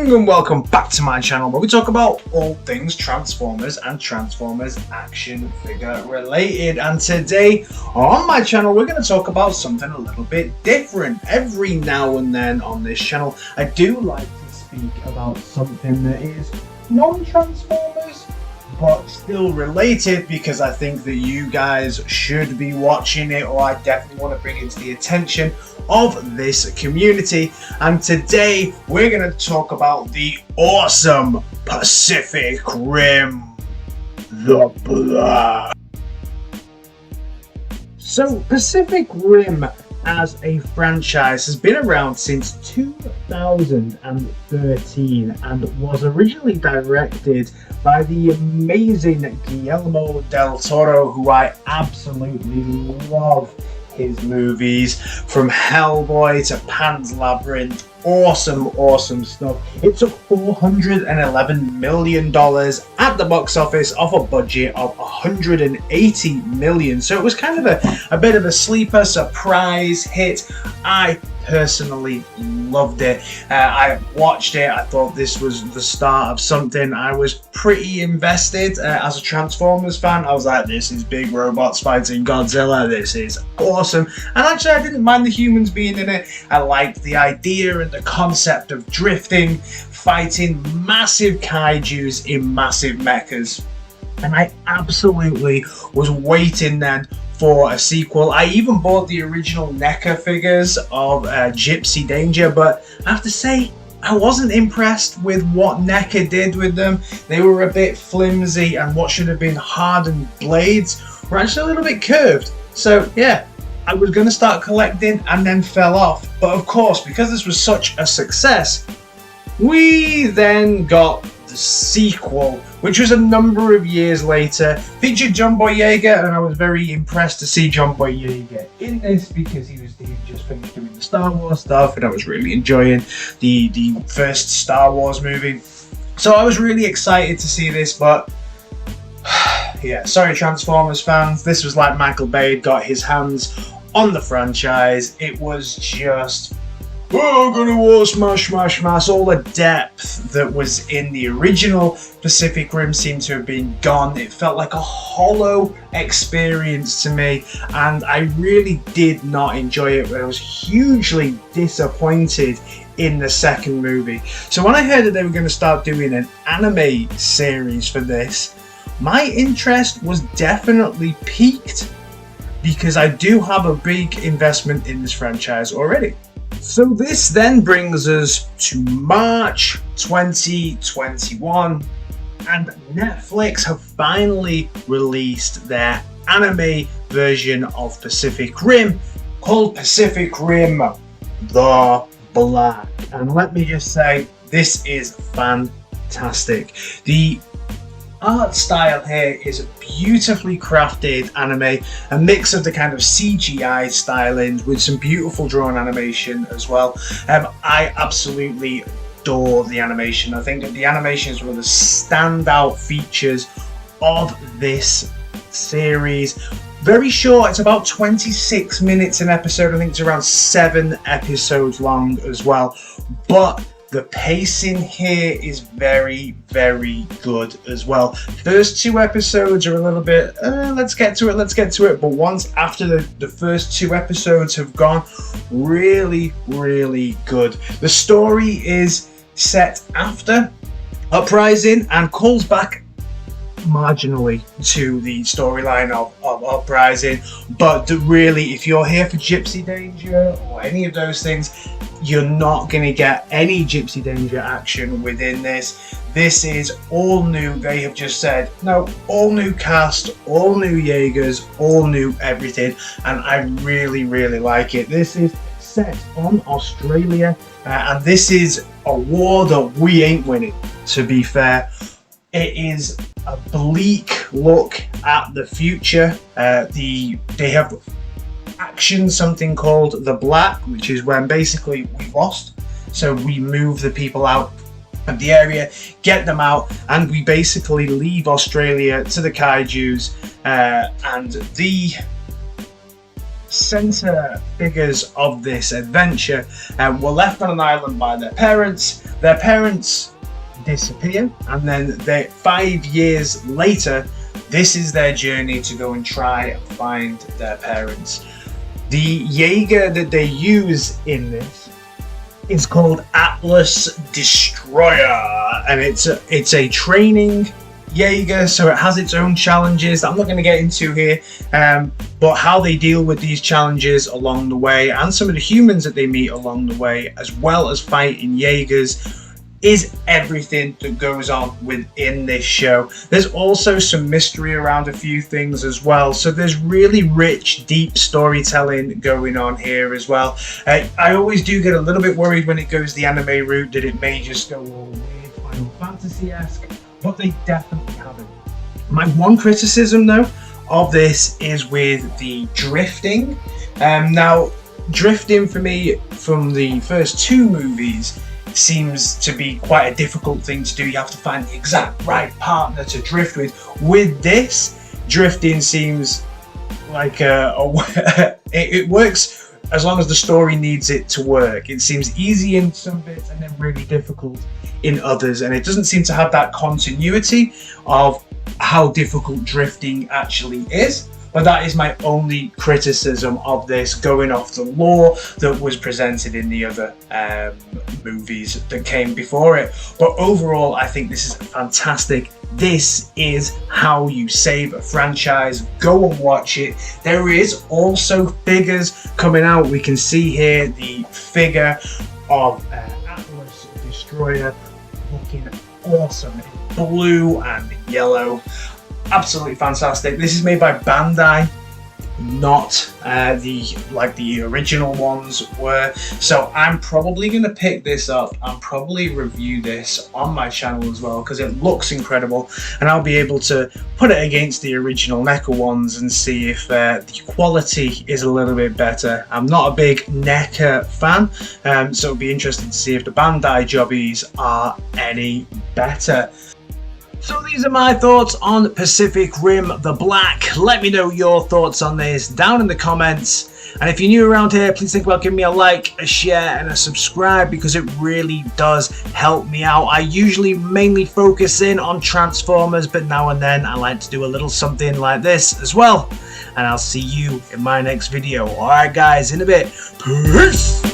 And welcome back to my channel where we talk about all things Transformers and Transformers action figure related. And today on my channel we're going to talk about something a little bit different. Every now and then on this channel I do like to speak about something that is non-Transformers but still related, because I think that you guys should be watching it, or I definitely want to bring it to the attention of this community. And today we're going to talk about the awesome Pacific Rim, the Black. So Pacific Rim as a franchise has been around since 2013 and was originally directed by the amazing Guillermo del Toro, who I absolutely love his movies, from Hellboy to Pan's Labyrinth. Awesome stuff. It took $411 million at the box office off a budget of $180 million. So it was kind of a bit of a sleeper surprise hit. I personally loved it. I watched it. I thought this was the start of something. I was pretty invested as a Transformers fan. I was like, this is big robots fighting Godzilla. This is awesome. And actually I didn't mind the humans being in it. I liked the idea and the concept of drifting, fighting massive kaijus in massive mechas. And I absolutely was waiting then for a sequel. I even bought the original NECA figures of Gypsy Danger, but I have to say I wasn't impressed with what NECA did with them. They were a bit flimsy, and what should have been hardened blades were actually a little bit curved. So yeah, I was going to start collecting and then fell off. But of course, because this was such a success, we then got the sequel, which was a number of years later. Featured John Boyega, and I was very impressed to see John Boyega in this, because he just finished doing the Star Wars stuff, and I was really enjoying the first Star Wars movie. So I was really excited to see this, but yeah, sorry Transformers fans, this was like Michael Bay had got his hands on the franchise. It was just, oh, I'm gonna war smash. All the depth that was in the original Pacific Rim seemed to have been gone. It felt like a hollow experience to me, and I really did not enjoy it. I was hugely disappointed in the second movie. So when I heard that they were going to start doing an anime series for this, my interest was definitely piqued, because I do have a big investment in this franchise already. So this then brings us to March 2021, and Netflix have finally released their anime version of Pacific Rim called Pacific Rim the Black. And let me just say, this is fantastic. The art style here is a beautifully crafted anime, a mix of the kind of CGI styling with some beautiful drawn animation as well. I absolutely adore the animation. I think that the animation is one of the standout features of this series. Very short, it's about 26 minutes an episode. I think it's around 7 episodes long as well, but the pacing here is very good as well. First 2 episodes are a little bit, let's get to it. But once after the first 2 episodes have gone, really good. The story is set after Uprising and calls back marginally to the storyline of Uprising, but really, if you're here for Gypsy Danger or any of those things, you're not going to get any Gypsy Danger action within this. This is all new. They have just said, no, all new cast, all new Jaegers, all new everything, and I really like it. This is set on Australia, and this is a war that we ain't winning, to be fair. It is a bleak look at the future. They have action something called the Black, which is when basically we lost. So we move the people out of the area, get them out, and we basically leave Australia to the kaijus. And the center figures of this adventure were left on an island by their parents. Their parents disappear, and then 5 years later, this is their journey to go and try and find their parents. The Jaeger that they use in this is called Atlas Destroyer, and it's a training Jaeger, so it has its own challenges that I'm not going to get into here, but how they deal with these challenges along the way, and some of the humans that they meet along the way, as well as fighting Jaegers, is everything that goes on within this show. There's also some mystery around a few things as well, so there's really rich, deep storytelling going on here as well. I always do get a little bit worried when it goes the anime route that it may just go all weird Final Fantasy-esque, but they definitely haven't. My one criticism though of this is with the drifting. Now, drifting for me from the first 2 movies seems to be quite a difficult thing to do. You have to find the exact right partner to drift with. With this, drifting seems like it works as long as the story needs it to work. It seems easy in some bits and then really difficult in others, and it doesn't seem to have that continuity of how difficult drifting actually is. But that is my only criticism of this, going off the lore that was presented in the other movies that came before it. But overall, I think this is fantastic. This is how you save a franchise. Go and watch it. There is also figures coming out. We can see here the figure of Atlas Destroyer looking awesome in blue and yellow. Absolutely fantastic. This is made by Bandai, not the original ones were. So I'm probably going to pick this up and probably review this on my channel as well, because it looks incredible, and I'll be able to put it against the original NECA ones and see if the quality is a little bit better. I'm not a big NECA fan, so it'll be interesting to see if the Bandai jobbies are any better. So these are my thoughts on Pacific Rim The Black. Let me know your thoughts on this down in the comments. And if you're new around here, please think about giving me a like, a share, and a subscribe, because it really does help me out. I usually mainly focus in on Transformers, but now and then I like to do a little something like this as well. And I'll see you in my next video. Alright guys, in a bit. Peace!